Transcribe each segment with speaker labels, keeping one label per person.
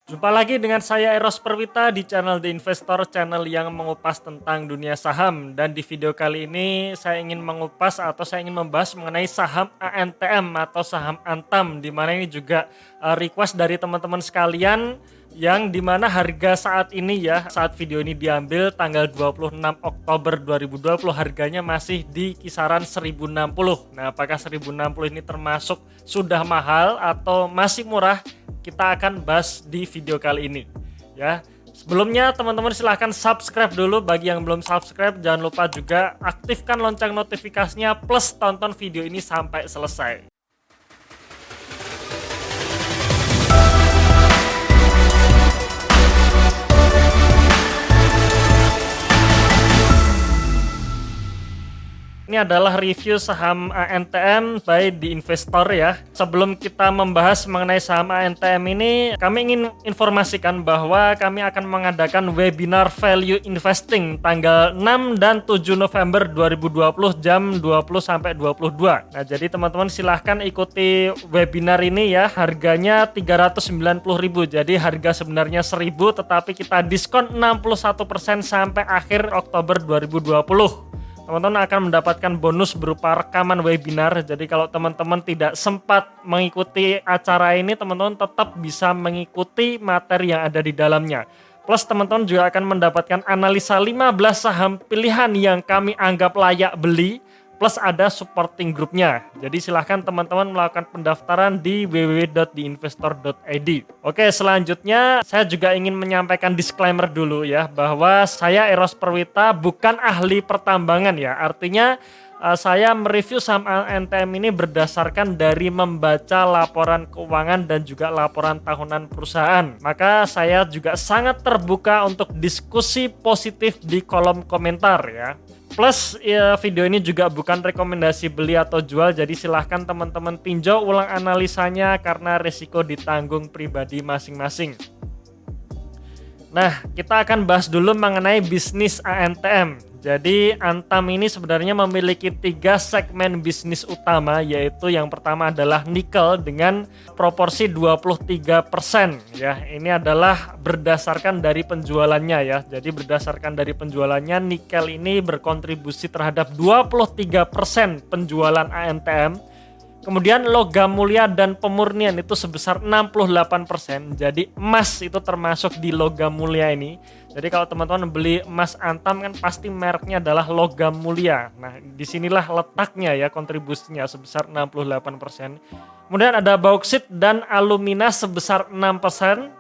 Speaker 1: Jumpa lagi dengan saya Eros Perwita di channel The Investor, channel yang mengupas tentang dunia saham. Dan di video kali ini saya ingin mengupas atau saya ingin membahas mengenai saham ANTM atau saham Antam, di mana ini juga request dari teman-teman sekalian, yang dimana harga saat ini ya, saat video ini diambil tanggal 26 Oktober 2020, harganya masih di kisaran 1060. Nah, apakah 1060 ini termasuk sudah mahal atau masih murah? Kita akan bahas di video kali ini ya. Sebelumnya teman-teman silahkan subscribe dulu. Bagi yang belum subscribe, jangan lupa juga aktifkan lonceng notifikasinya plus tonton video ini sampai selesai. Ini adalah review saham ANTM by The Investor ya. Sebelum kita membahas mengenai saham ANTM ini, kami ingin informasikan bahwa kami akan mengadakan webinar value investing tanggal 6 dan 7 November 2020 jam 20-22. Nah, jadi teman-teman silahkan ikuti webinar ini ya. Harganya 390.000. Jadi harga sebenarnya 1.000, tetapi kita diskon 61% sampai akhir Oktober 2020. Teman-teman akan mendapatkan bonus berupa rekaman webinar. Jadi kalau teman-teman tidak sempat mengikuti acara ini, teman-teman tetap bisa mengikuti materi yang ada di dalamnya. Plus teman-teman juga akan mendapatkan analisa 15 saham pilihan yang kami anggap layak beli. Plus ada supporting grupnya. Jadi silahkan teman-teman melakukan pendaftaran di www.theinvestor.id. Oke, selanjutnya saya juga ingin menyampaikan disclaimer dulu ya, bahwa saya Eros Perwita bukan ahli pertambangan ya. Artinya saya mereview saham ANTM ini berdasarkan dari membaca laporan keuangan dan juga laporan tahunan perusahaan. Maka saya juga sangat terbuka untuk diskusi positif di kolom komentar ya. Plus ya, video ini juga bukan rekomendasi beli atau jual, jadi silahkan teman-teman tinjau ulang analisanya karena risiko ditanggung pribadi masing-masing. Nah, kita akan bahas dulu mengenai bisnis ANTM. Jadi Antam ini sebenarnya memiliki 3 segmen bisnis utama, yaitu yang pertama adalah nikel dengan proporsi 23% ya. Ini adalah berdasarkan dari penjualannya ya. Jadi berdasarkan dari penjualannya, nikel ini berkontribusi terhadap 23% penjualan ANTM. Kemudian logam mulia dan pemurnian itu sebesar 68%. Jadi emas itu termasuk di logam mulia ini. Jadi kalau teman-teman beli emas Antam kan pasti mereknya adalah logam mulia. Nah, disinilah letaknya ya kontribusinya sebesar 68%. Kemudian ada bauksit dan alumina sebesar 6%.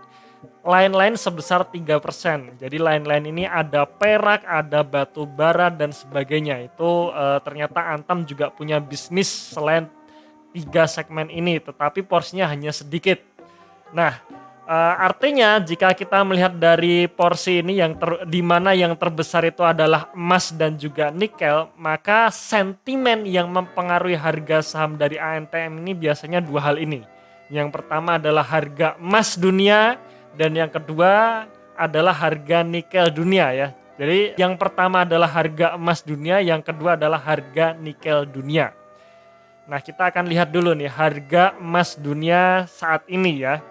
Speaker 1: Lain-lain sebesar 3%. Jadi lain-lain ini ada perak, ada batu bara dan sebagainya. Itu ternyata Antam juga punya bisnis selain 3 segmen ini, tetapi porsinya hanya sedikit. Nah, artinya jika kita melihat dari porsi ini di mana yang terbesar itu adalah emas dan juga nikel, maka sentimen yang mempengaruhi harga saham dari ANTM ini biasanya 2 hal ini. Yang pertama adalah harga emas dunia dan yang kedua adalah harga nikel dunia ya. Jadi yang pertama adalah harga emas dunia, yang kedua adalah harga nikel dunia. Nah, kita akan lihat dulu nih harga emas dunia saat ini ya.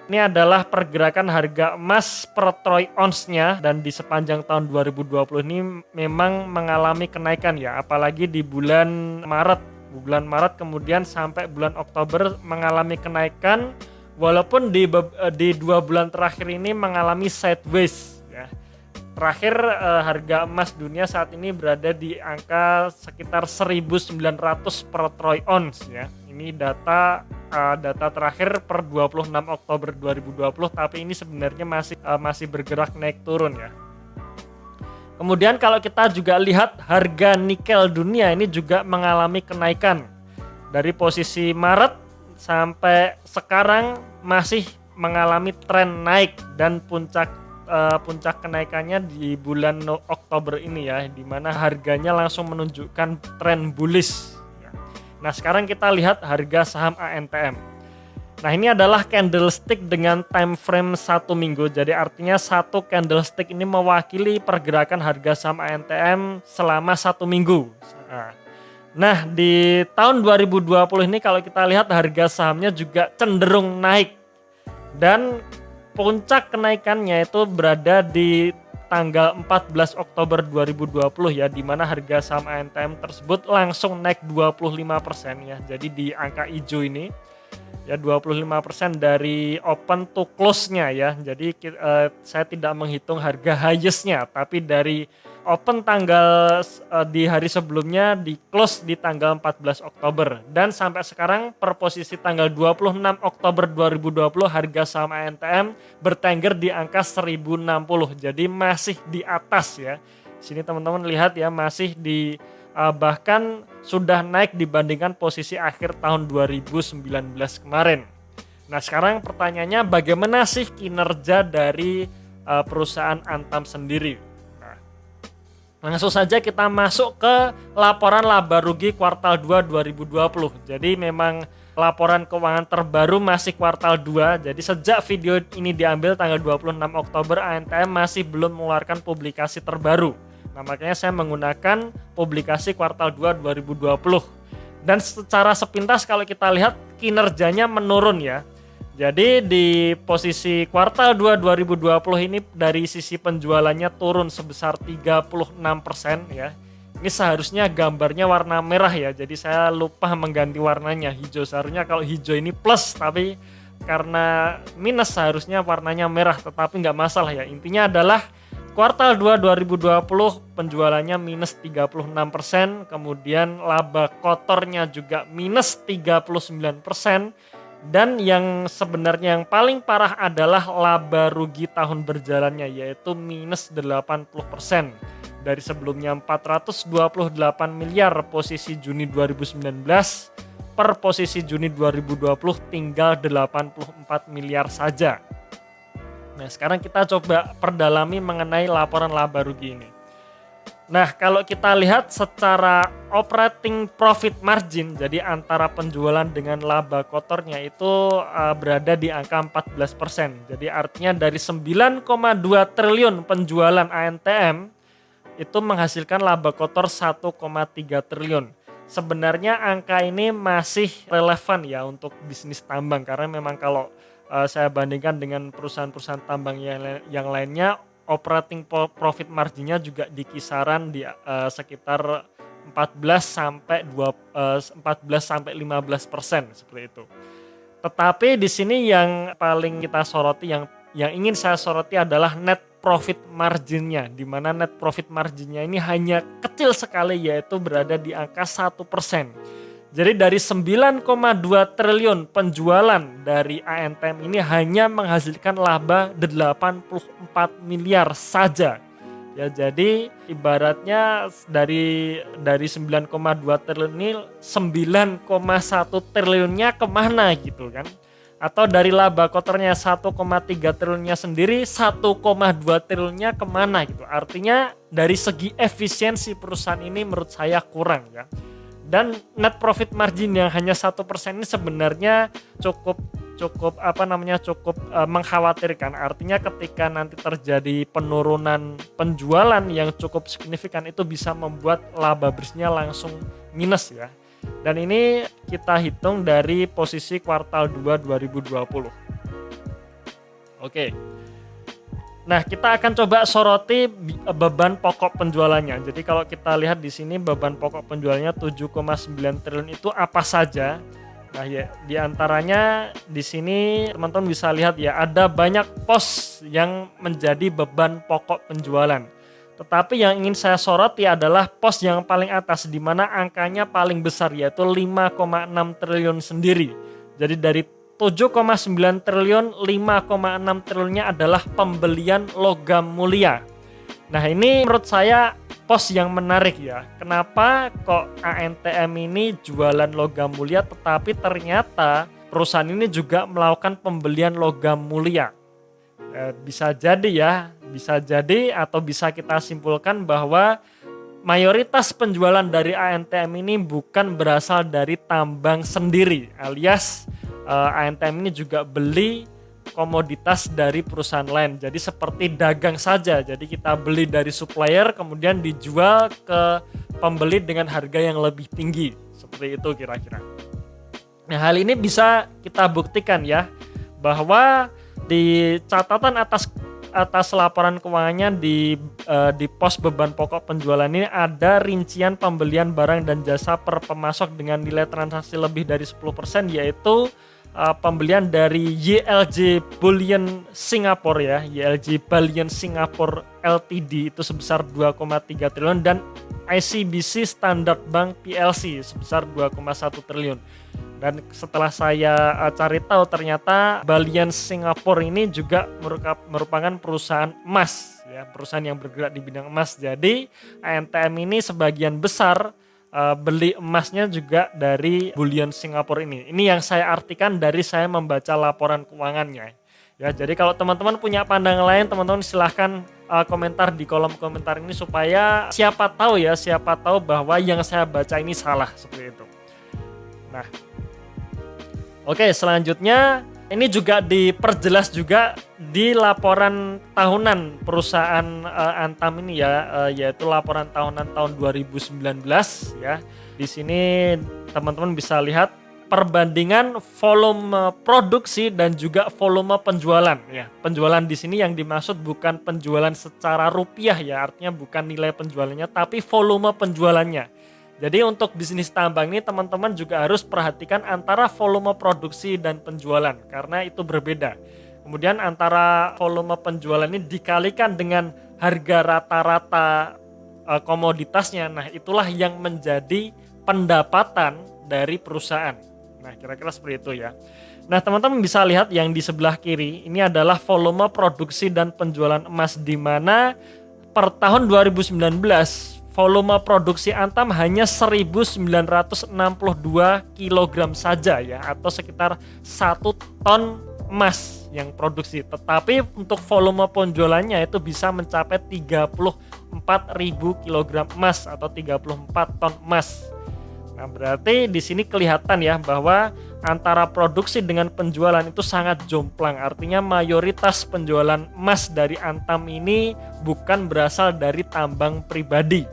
Speaker 1: Ini adalah pergerakan harga emas per troy ounce-nya dan di sepanjang tahun 2020 ini memang mengalami kenaikan ya, apalagi di bulan Maret. Bulan Maret kemudian sampai bulan Oktober mengalami kenaikan, walaupun di 2 bulan terakhir ini mengalami sideways ya. Terakhir harga emas dunia saat ini berada di angka sekitar 1.900 per troy ounce ya. Ini data terakhir per 26 Oktober 2020, tapi ini sebenarnya masih bergerak naik turun ya. Kemudian kalau kita juga lihat harga nikel dunia ini juga mengalami kenaikan. Dari posisi Maret sampai sekarang masih mengalami tren naik dan puncak kenaikannya di bulan Oktober ini ya, di mana harganya langsung menunjukkan tren bullish. Nah, sekarang kita lihat harga saham ANTM. Nah, ini adalah candlestick dengan time frame 1 minggu. Jadi artinya satu candlestick ini mewakili pergerakan harga saham ANTM selama 1 minggu. Nah, di tahun 2020 ini kalau kita lihat harga sahamnya juga cenderung naik. Dan puncak kenaikannya itu berada di tanggal 14 Oktober 2020 ya, di mana harga saham ANTM tersebut langsung naik 25% ya. Jadi di angka hijau ini ya 25% dari open to close-nya ya. Jadi saya tidak menghitung harga highest-nya, tapi dari open tanggal di hari sebelumnya di close di tanggal 14 Oktober. Dan sampai sekarang per posisi tanggal 26 Oktober 2020 harga saham ANTM bertengger di angka 1060. Jadi masih di atas ya. Sini teman-teman lihat ya, masih di bahkan sudah naik dibandingkan posisi akhir tahun 2019 kemarin. Nah, sekarang pertanyaannya bagaimana sih kinerja dari perusahaan Antam sendiri? Langsung saja kita masuk ke laporan laba rugi kuartal 2 2020. Jadi memang laporan keuangan terbaru masih kuartal 2. Jadi sejak video ini diambil tanggal 26 Oktober, ANTM masih belum mengeluarkan publikasi terbaru. Nah, makanya saya menggunakan publikasi kuartal 2 2020. Dan secara sepintas kalau kita lihat kinerjanya menurun ya. Jadi di posisi kuartal 2 2020 ini dari sisi penjualannya turun sebesar 36% ya. Ini seharusnya gambarnya warna merah ya. Jadi saya lupa mengganti warnanya hijau. Seharusnya kalau hijau ini plus, tapi karena minus seharusnya warnanya merah, tetapi nggak masalah ya. Intinya adalah kuartal 2 2020 penjualannya minus 36%, kemudian laba kotornya juga minus 39%. Dan yang sebenarnya yang paling parah adalah laba rugi tahun berjalannya, yaitu minus 80%. Dari sebelumnya 428 miliar posisi Juni 2019, per posisi Juni 2020 tinggal 84 miliar saja. Nah, sekarang kita coba perdalami mengenai laporan laba rugi ini. Nah, kalau kita lihat secara operating profit margin, jadi antara penjualan dengan laba kotornya itu berada di angka 14%. Jadi artinya dari 9,2 triliun penjualan ANTM itu menghasilkan laba kotor 1,3 triliun. Sebenarnya angka ini masih relevan ya untuk bisnis tambang, karena memang kalau saya bandingkan dengan perusahaan-perusahaan tambang yang lainnya, operating profit marginnya juga di kisaran di sekitar 14 sampai 15% seperti itu. Tetapi di sini yang paling kita soroti, yang ingin saya soroti adalah net profit marginnya, di mana net profit marginnya ini hanya kecil sekali, yaitu berada di angka 1%. Jadi dari 9,2 triliun penjualan dari ANTM ini hanya menghasilkan laba 84 miliar saja. Ya, jadi ibaratnya dari 9,2 triliun ini 9,1 triliunnya kemana gitu kan. Atau dari laba kotornya 1,3 triliunnya sendiri 1,2 triliunnya kemana gitu. Artinya dari segi efisiensi perusahaan ini menurut saya kurang ya. Dan net profit margin yang hanya 1% ini sebenarnya cukup mengkhawatirkan. Artinya ketika nanti terjadi penurunan penjualan yang cukup signifikan, itu bisa membuat laba bersihnya langsung minus ya. Dan ini kita hitung dari posisi kuartal 2 2020. Oke. Nah, kita akan coba soroti beban pokok penjualannya. Jadi kalau kita lihat di sini beban pokok penjualannya 7,9 triliun itu apa saja? Nah, ya di antaranya di sini teman-teman bisa lihat ya, ada banyak pos yang menjadi beban pokok penjualan. Tetapi yang ingin saya soroti adalah pos yang paling atas, di mana angkanya paling besar, yaitu 5,6 triliun sendiri. Jadi dari 7,9 triliun, 5,6 triliunnya adalah pembelian logam mulia. Nah, ini menurut saya pos yang menarik ya. Kenapa kok ANTM ini jualan logam mulia, tetapi ternyata perusahaan ini juga melakukan pembelian logam mulia? Bisa jadi ya, bisa jadi atau bisa kita simpulkan bahwa mayoritas penjualan dari ANTM ini bukan berasal dari tambang sendiri, alias ANTM ini juga beli komoditas dari perusahaan lain. Jadi seperti dagang saja. Jadi kita beli dari supplier kemudian dijual ke pembeli dengan harga yang lebih tinggi. Seperti itu kira-kira. Nah, hal ini bisa kita buktikan ya, bahwa Di catatan atas laporan keuangannya di pos beban pokok penjualan ini ada rincian pembelian barang dan jasa per pemasok dengan nilai transaksi lebih dari 10%, yaitu pembelian dari YLJ Bullion Singapore ya, YLJ Bullion Singapore Ltd itu sebesar 2,3 triliun dan ICBC Standard Bank PLC sebesar 2,1 triliun. Dan setelah saya cari tahu ternyata Bullion Singapore ini juga merupakan perusahaan emas ya, perusahaan yang bergerak di bidang emas. Jadi ANTM ini sebagian besar beli emasnya juga dari Bullion Singapore ini. Ini yang saya artikan dari saya membaca laporan keuangannya. Ya, jadi kalau teman-teman punya pandangan lain, teman-teman silahkan komentar di kolom komentar ini supaya siapa tahu bahwa yang saya baca ini salah seperti itu. Nah, oke, selanjutnya ini juga diperjelas juga di laporan tahunan perusahaan Antam ini ya, yaitu laporan tahunan tahun 2019 ya. Di sini teman-teman bisa lihat perbandingan volume produksi dan juga volume penjualan ya. Penjualan di sini yang dimaksud bukan penjualan secara rupiah ya, artinya bukan nilai penjualannya tapi volume penjualannya. Jadi untuk bisnis tambang ini teman-teman juga harus perhatikan antara volume produksi dan penjualan karena itu berbeda. Kemudian antara volume penjualan ini dikalikan dengan harga rata-rata komoditasnya. Nah, itulah yang menjadi pendapatan dari perusahaan. Nah, kira-kira seperti itu ya. Nah, teman-teman bisa lihat yang di sebelah kiri ini adalah volume produksi dan penjualan emas di mana per tahun 2019 volume produksi Antam hanya 1962 kg saja ya, atau sekitar 1 ton emas yang produksi. Tetapi untuk volume penjualannya itu bisa mencapai 34.000 kg emas atau 34 ton emas. Nah, berarti di sini kelihatan ya bahwa antara produksi dengan penjualan itu sangat jomplang. Artinya mayoritas penjualan emas dari Antam ini bukan berasal dari tambang pribadi.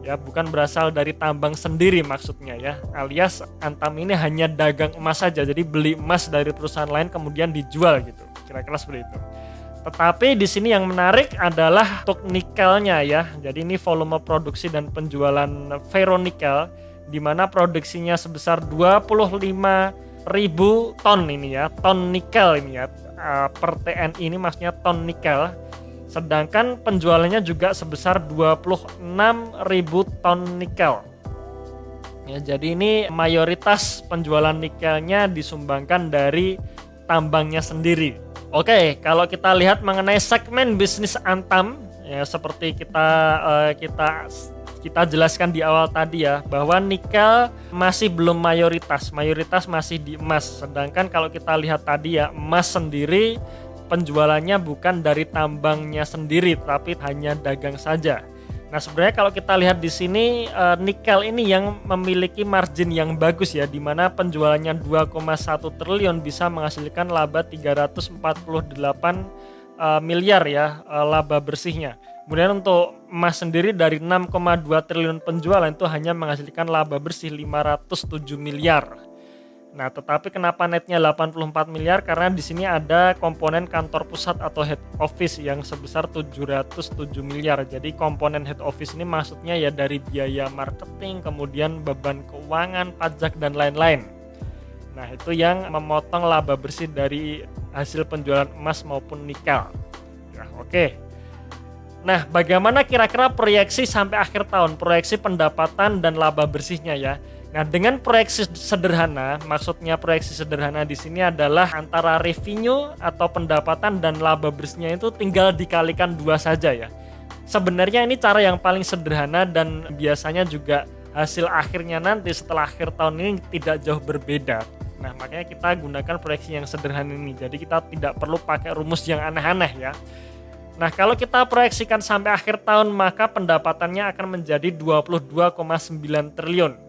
Speaker 1: Ya, bukan berasal dari tambang sendiri maksudnya ya, alias Antam ini hanya dagang emas saja, jadi beli emas dari perusahaan lain kemudian dijual gitu, kira-kira seperti itu. Tetapi di sini yang menarik adalah untuk nikelnya ya, jadi ini volume produksi dan penjualan ferronikel, di mana produksinya sebesar 25.000 ton ini ya, ton nikel ini ya, per TNI ini maksudnya ton nikel. Sedangkan penjualannya juga sebesar 26.000 ton nikel. Ya, jadi ini mayoritas penjualan nikelnya disumbangkan dari tambangnya sendiri. Oke, kalau kita lihat mengenai segmen bisnis Antam, ya seperti kita jelaskan di awal tadi ya, bahwa nikel masih belum mayoritas masih di emas. Sedangkan kalau kita lihat tadi ya, emas sendiri penjualannya bukan dari tambangnya sendiri, tapi hanya dagang saja. Nah, sebenarnya kalau kita lihat di sini nikel ini yang memiliki margin yang bagus ya, di mana penjualannya 2,1 triliun bisa menghasilkan laba 348 miliar ya, laba bersihnya. Kemudian untuk emas sendiri dari 6,2 triliun penjualan itu hanya menghasilkan laba bersih 507 miliar. Nah, tetapi kenapa netnya 84 miliar? Karena di sini ada komponen kantor pusat atau head office yang sebesar 707 miliar. Jadi komponen head office ini maksudnya ya dari biaya marketing, kemudian beban keuangan, pajak dan lain-lain. Nah, itu yang memotong laba bersih dari hasil penjualan emas maupun nikel. Ya, oke. Nah, bagaimana kira-kira proyeksi sampai akhir tahun, proyeksi pendapatan dan laba bersihnya ya? Nah, dengan proyeksi sederhana, maksudnya proyeksi sederhana di sini adalah antara revenue atau pendapatan dan laba bersihnya itu tinggal dikalikan 2 saja ya. Sebenarnya ini cara yang paling sederhana dan biasanya juga hasil akhirnya nanti setelah akhir tahun ini tidak jauh berbeda. Nah, makanya kita gunakan proyeksi yang sederhana ini. Jadi kita tidak perlu pakai rumus yang aneh-aneh ya. Nah, kalau kita proyeksikan sampai akhir tahun maka pendapatannya akan menjadi 22,9 triliun.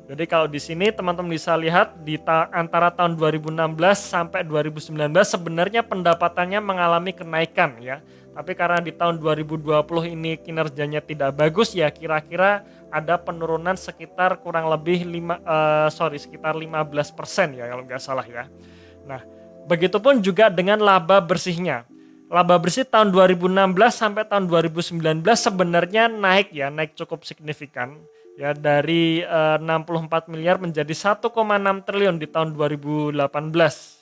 Speaker 1: Jadi kalau di sini teman-teman bisa lihat di antara tahun 2016 sampai 2019 sebenarnya pendapatannya mengalami kenaikan ya. Tapi karena di tahun 2020 ini kinerjanya tidak bagus ya, kira-kira ada penurunan sekitar kurang lebih sekitar 15% ya kalau nggak salah ya. Nah, Begitupun juga dengan laba bersihnya. Laba bersih tahun 2016 sampai tahun 2019 sebenarnya naik cukup signifikan ya dari 64 miliar menjadi 1,6 triliun di tahun 2018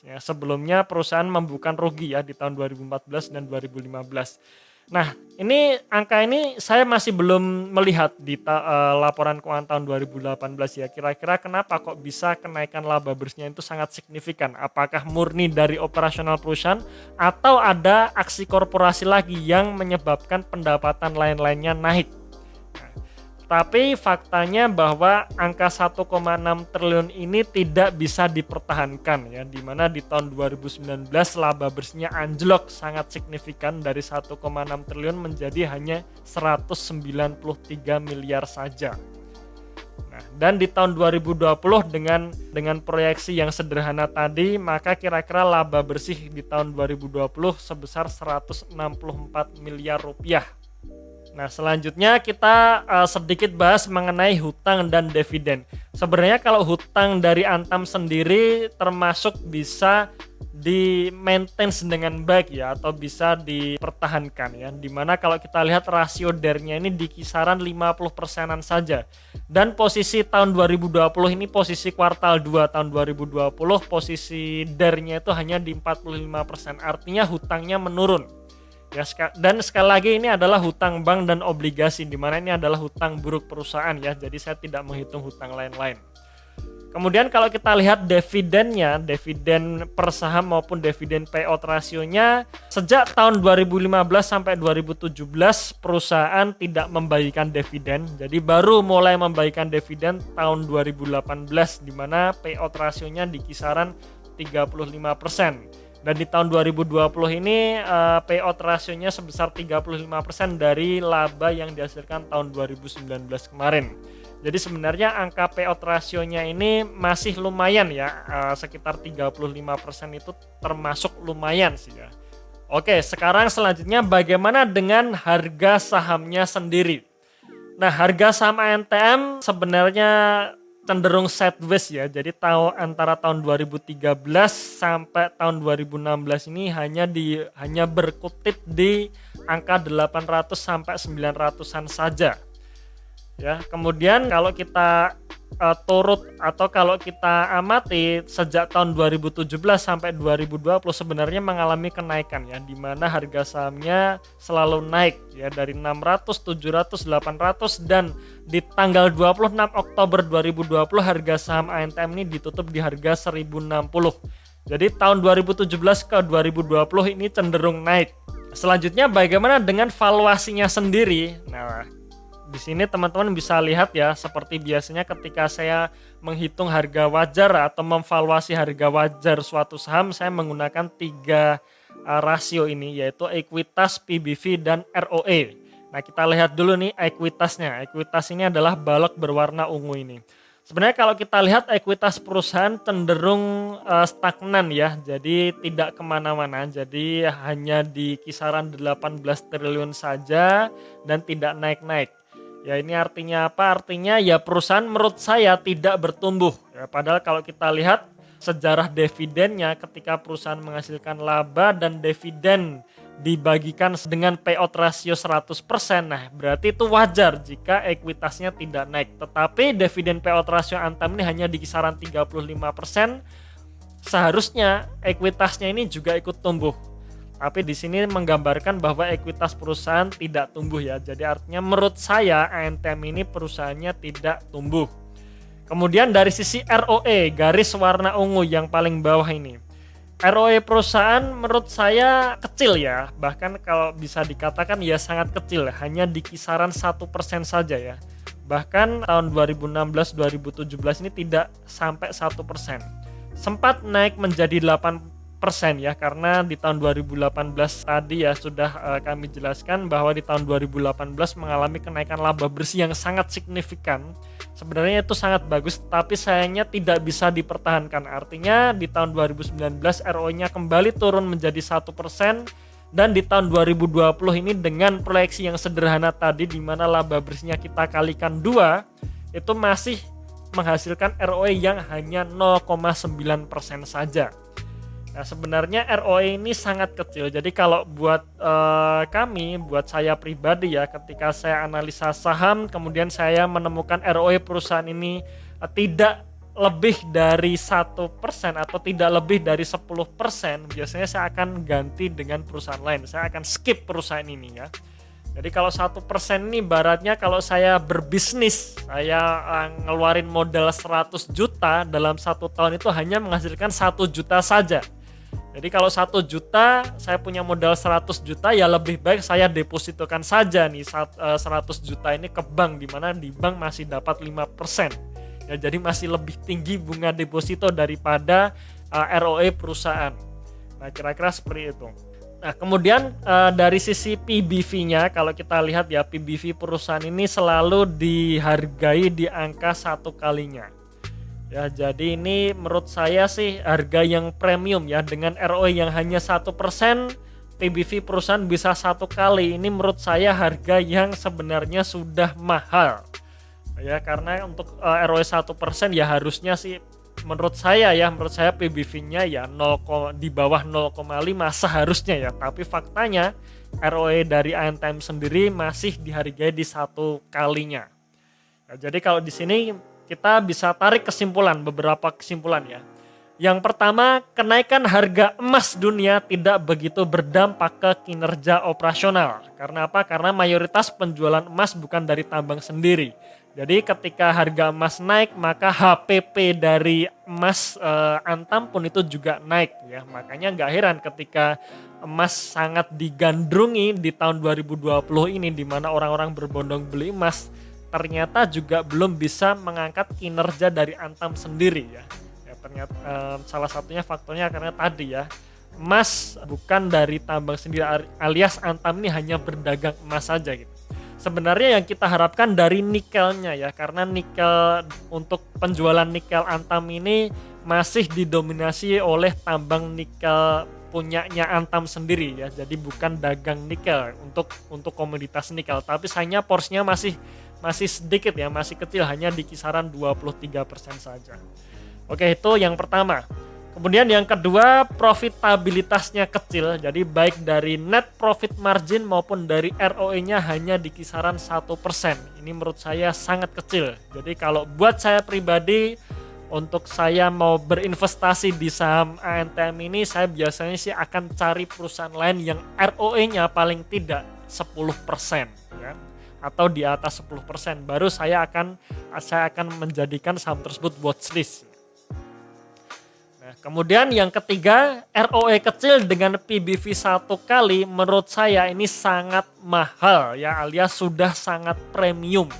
Speaker 1: ya. Sebelumnya perusahaan membukukan rugi ya di tahun 2014 dan 2015. Nah, ini angka ini saya masih belum melihat di laporan keuangan tahun 2018 ya. Kira-kira kenapa kok bisa kenaikan laba bersihnya itu sangat signifikan? Apakah murni dari operasional perusahaan atau ada aksi korporasi lagi yang menyebabkan pendapatan lain-lainnya naik? Tapi faktanya bahwa angka 1,6 triliun ini tidak bisa dipertahankan ya, di mana di tahun 2019 laba bersihnya anjlok sangat signifikan dari 1,6 triliun menjadi hanya 193 miliar saja. Nah, dan di tahun 2020 dengan proyeksi yang sederhana tadi, maka kira-kira laba bersih di tahun 2020 sebesar 164 miliar rupiah. Nah, selanjutnya kita sedikit bahas mengenai hutang dan dividen. Sebenarnya kalau hutang dari Antam sendiri termasuk bisa di-maintain dengan baik ya, atau bisa dipertahankan ya. Dimana kalau kita lihat rasio DER-nya ini di kisaran 50%-an saja. Dan posisi tahun 2020 ini posisi kuartal 2 tahun 2020 posisi DER-nya itu hanya di 45%. Artinya hutangnya menurun. Ya, dan sekali lagi ini adalah hutang bank dan obligasi, di mana ini adalah hutang buruk perusahaan ya. Jadi saya tidak menghitung hutang lain-lain. Kemudian kalau kita lihat dividennya, dividen per saham maupun dividen payout rasionya, sejak tahun 2015 sampai 2017 perusahaan tidak membagikan dividen. Jadi baru mulai membagikan dividen tahun 2018 di mana payout rasionya di kisaran 35%. Dan di tahun 2020 ini payout rasionya sebesar 35% dari laba yang dihasilkan tahun 2019 kemarin. Jadi sebenarnya angka payout rasionya ini masih lumayan ya, sekitar 35% itu termasuk lumayan sih ya. Oke, sekarang selanjutnya bagaimana dengan harga sahamnya sendiri? Nah, harga saham ANTM sebenarnya cenderung sideways ya. Jadi antara tahun 2013 sampai tahun 2016 ini hanya berkutit di angka 800 sampai 900-an saja. Ya, kemudian kalau kita turut atau kalau kita amati sejak tahun 2017 sampai 2020 sebenarnya mengalami kenaikan ya, di mana harga sahamnya selalu naik ya dari 600, 700, 800 dan di tanggal 26 Oktober 2020 harga saham ANTM ini ditutup di harga 1060. Jadi tahun 2017 ke 2020 ini cenderung naik. Selanjutnya bagaimana dengan valuasinya sendiri? Nah, di sini teman-teman bisa lihat ya, seperti biasanya ketika saya menghitung harga wajar atau memvaluasi harga wajar suatu saham, saya menggunakan 3 rasio ini, yaitu ekuitas, PBV, dan ROE. Nah, kita lihat dulu nih ekuitasnya. Ekuitas ini adalah balok berwarna ungu ini. Sebenarnya kalau kita lihat ekuitas perusahaan cenderung stagnan ya, jadi tidak kemana-mana, jadi hanya di kisaran 18 triliun saja dan tidak naik-naik. Ya, ini artinya apa? Artinya ya perusahaan menurut saya tidak bertumbuh. Ya, padahal kalau kita lihat sejarah dividennya, ketika perusahaan menghasilkan laba dan dividen dibagikan dengan payout rasio 100%, nah berarti itu wajar jika ekuitasnya tidak naik. Tetapi dividen payout rasio Antam ini hanya di kisaran 35%, seharusnya ekuitasnya ini juga ikut tumbuh. Tapi di sini menggambarkan bahwa ekuitas perusahaan tidak tumbuh ya. Jadi artinya menurut saya ANTM ini perusahaannya tidak tumbuh. Kemudian dari sisi ROE, garis warna ungu yang paling bawah ini. ROE perusahaan menurut saya kecil ya. Bahkan kalau bisa dikatakan ya sangat kecil, hanya di kisaran 1% saja ya. Bahkan tahun 2016-2017 ini tidak sampai 1%. Sempat naik menjadi 8% ya, karena di tahun 2018 tadi ya sudah kami jelaskan bahwa di tahun 2018 mengalami kenaikan laba bersih yang sangat signifikan. Sebenarnya itu sangat bagus, tapi sayangnya tidak bisa dipertahankan. Artinya di tahun 2019 ROE-nya kembali turun menjadi 1%, dan di tahun 2020 ini dengan proyeksi yang sederhana tadi di mana laba bersihnya kita kalikan 2, itu masih menghasilkan ROE yang hanya 0,9% saja. Nah, sebenarnya ROE ini sangat kecil. Jadi kalau buat buat saya pribadi ya, ketika saya analisa saham, kemudian saya menemukan ROE perusahaan ini tidak lebih dari 1% atau tidak lebih dari 10%, biasanya saya akan ganti dengan perusahaan lain. Saya akan skip perusahaan ini ya. Jadi kalau 1% ini baratnya kalau saya berbisnis, saya ngeluarin modal 100 juta dalam 1 tahun itu hanya menghasilkan 1 juta saja. Jadi kalau 1 juta saya punya modal 100 juta ya lebih baik saya depositokan saja nih 100 juta ini ke bank, di mana di bank masih dapat 5%. Ya, jadi masih lebih tinggi bunga deposito daripada ROE perusahaan. Nah, kira-kira seperti itu. Nah, kemudian dari sisi PBV-nya, kalau kita lihat ya, PBV perusahaan ini selalu dihargai di angka 1 kalinya. Ya, jadi ini menurut saya sih harga yang premium ya, dengan ROE yang hanya 1%, PBV perusahaan bisa 1 kali. Ini menurut saya harga yang sebenarnya sudah mahal. Ya, karena untuk ROE 1% ya harusnya sih menurut saya PBV-nya ya di bawah 0,5 seharusnya ya, tapi faktanya ROE dari ANTM sendiri masih dihargai di 1 kalinya. Nah, jadi kalau di sini kita bisa tarik beberapa kesimpulan ya. Yang pertama, kenaikan harga emas dunia tidak begitu berdampak ke kinerja operasional. Karena apa? Karena mayoritas penjualan emas bukan dari tambang sendiri. Jadi ketika harga emas naik, maka HPP dari emas Antam pun itu juga naik ya. Makanya nggak heran ketika emas sangat digandrungi di tahun 2020 ini, di mana orang-orang berbondong beli emas, ternyata juga belum bisa mengangkat kinerja dari Antam sendiri ya. Ternyata salah satunya faktornya karena tadi ya, emas bukan dari tambang sendiri, alias Antam ini hanya berdagang emas saja gitu. Sebenarnya yang kita harapkan dari nikelnya ya, karena nikel untuk penjualan nikel Antam ini masih didominasi oleh tambang nikel punyanya Antam sendiri ya. Jadi bukan dagang nikel untuk komoditas nikel, tapi sayangnya porsinya masih sedikit ya, masih kecil, hanya di kisaran 23% saja. Oke, itu yang pertama. Kemudian yang kedua, profitabilitasnya kecil. Jadi baik dari net profit margin maupun dari ROE-nya hanya di kisaran 1%. Ini menurut saya sangat kecil. Jadi kalau buat saya pribadi, untuk saya mau berinvestasi di saham ANTM ini, saya biasanya sih akan cari perusahaan lain yang ROE-nya paling tidak 10% ya, atau di atas 10%. Baru saya akan menjadikan saham tersebut watchlist. Kemudian yang ketiga, ROE kecil dengan PBV 1 kali menurut saya ini sangat mahal ya, alias sudah sangat premium.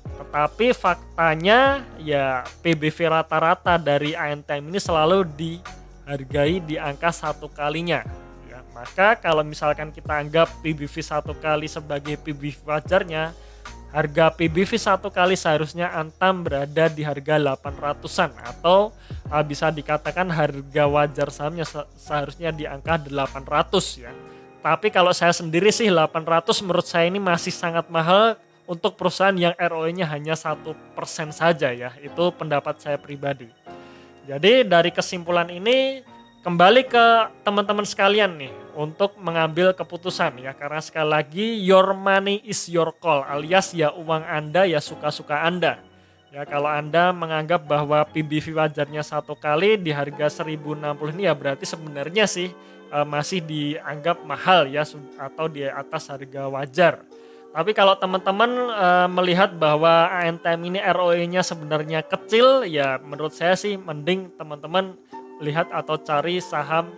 Speaker 1: Tetapi faktanya ya PBV rata-rata dari ANTM ini selalu dihargai di angka 1 kalinya. Ya, maka kalau misalkan kita anggap PBV 1 kali sebagai PBV wajarnya, harga PBV 1 kali seharusnya Antam berada di harga 800-an, atau bisa dikatakan harga wajar sahamnya seharusnya di angka 800 ya. Tapi kalau saya sendiri sih 800 menurut saya ini masih sangat mahal untuk perusahaan yang ROE-nya hanya 1% saja ya. Itu pendapat saya pribadi. Jadi dari kesimpulan ini, kembali ke teman-teman sekalian nih untuk mengambil keputusan ya, karena sekali lagi your money is your call, alias ya uang Anda ya suka-suka Anda. Ya, kalau Anda menganggap bahwa PBV wajarnya 1 kali di harga 1060 ini ya berarti sebenarnya sih masih dianggap mahal ya, atau di atas harga wajar. Tapi kalau teman-teman melihat bahwa ANTM ini ROE-nya sebenarnya kecil, ya menurut saya sih mending teman-teman lihat atau cari saham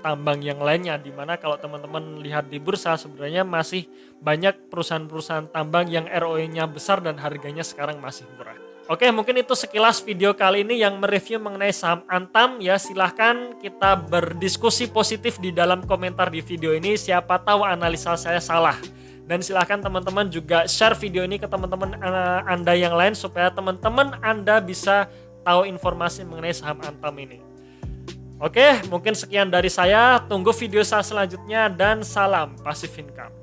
Speaker 1: tambang yang lainnya, di mana kalau teman-teman lihat di bursa sebenarnya masih banyak perusahaan-perusahaan tambang yang ROE-nya besar dan harganya sekarang masih murah. Oke, mungkin itu sekilas video kali ini yang mereview mengenai saham Antam ya. Silahkan kita berdiskusi positif di dalam komentar di video ini, siapa tahu analisa saya salah. Dan silahkan teman-teman juga share video ini ke teman-teman Anda yang lain supaya teman-teman Anda bisa tahu informasi mengenai saham Antam ini. Oke, mungkin sekian dari saya. Tunggu video saya selanjutnya dan salam Passive Income.